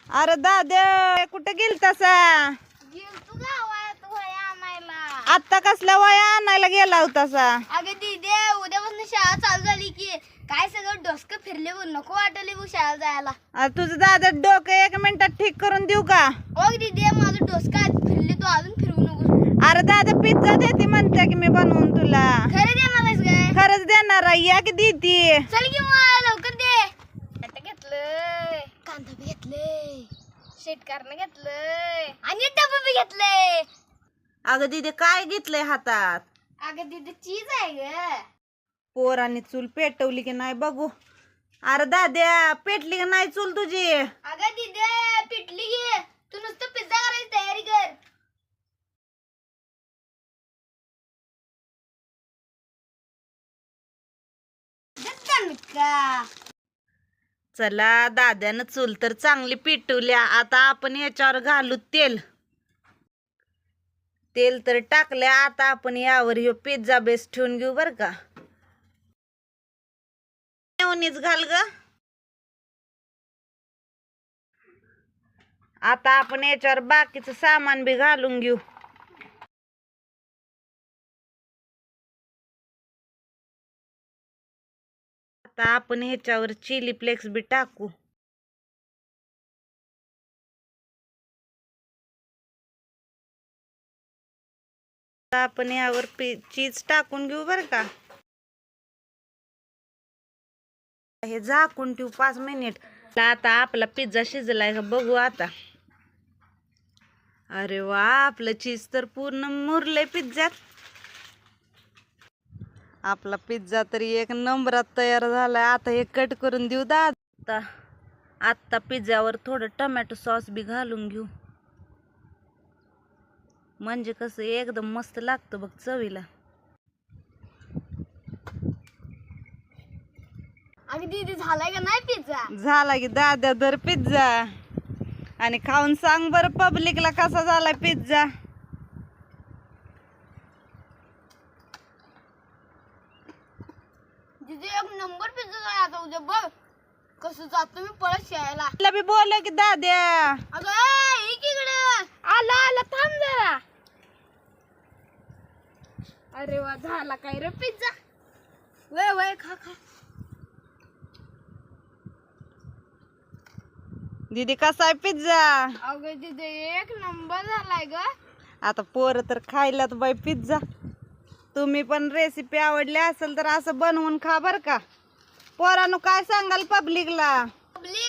अरे दादे कुठे गेल तसा? गेलतो गावात वया आणायला. आता कसल्या वया आणायला गेला होतासा? अगं दीदी उद्यापासून शाळा चालू झाली की काय सगळं डोसकं फिरले नको वाटले शाळा जायला. अरे तुझं दादा डोकं 1 मिनिटात ठीक करून देऊ का? ओ दीदी माझं डोसकं आज फिरले तू अजून फिरवू नको. अरे दादा पिझ्झा देते म्हणते की मी बनवून तुला. खरं देणार आहेस काय? खरंच देणार आहे, या की देते. चल की मग लवकर दे. आता घेतलंय कांदा बी घेतलंय शेटकारनं घेतलंय आणि डबा बी घेतलंय. अगं दीदी काय घेतलंय हातात? अगं दीदी चीज आहे ग. पोरांनी चूल पेटवली की नाही बघू. अरे दाद्या पेटली की नाही चूल तुझी? अगं दीदी पिटली घे तू नुसतं पिझ्झा करायची तयारी कर. चला दाद्यानं चूल तर चांगली पेटवल्या. आता आपण याच्यावर घालू तेल. तेल तर टाकल्या. आता आपण यावर ह्यो पिझ्झा बेस ठेवून घेऊ बर का. मेयोनीज घाल ग. आता आपण याच्यावर बाकीचं सामान बी घालून घेऊ. आता आपण ह्याच्यावर चिली फ्लेक्स बी टाकू. आता आपण यावर चीज टाकून घेऊ बर का. हे झाकून ठेवू 5 मिनिट. आता आपला पिझ्झा शिजलाय का बघू आता. अरे वा आपलं चीज तर पूर्ण मुरलंय पिझ्झ्यात. आपला पिझ्झा तरी 1 नंबरात तयार झालाय. आता हे कट करून देऊ दादा. आता पिझ्झ्यावर थोडं टोमॅटो सॉस बी घालून घेऊ. म्हणजे कसं एकदम मस्त लागतं बघ चवीला. अगं दीदी झालाय का नाही पिझ्झा? झाला की दादा दर पिझ्झा. आणि खाऊन सांग बरं पब्लिकला कसा झालाय पिझ्झा. दीदी 1 नंबर पिझ्झा झाला. आता उद्या बघ कसं जातो मी पळत शाळेला. तुला बी बोल की दाद्या. अगं इकडे आला आला थांब जरा. अरे वा झाला काय रे पिझ्झा. वय वय खा खा. दीदी कसा आहे पिझ्झा? अगं दीदी 1 नंबर झालाय ग. आता पोरं तर खायलात बाई पिझ्झा. तुम्ही पण रेसिपी आवडली असेल तर असं बनवून खा बर का. पोरांनो काय सांगाल पब्लिकला?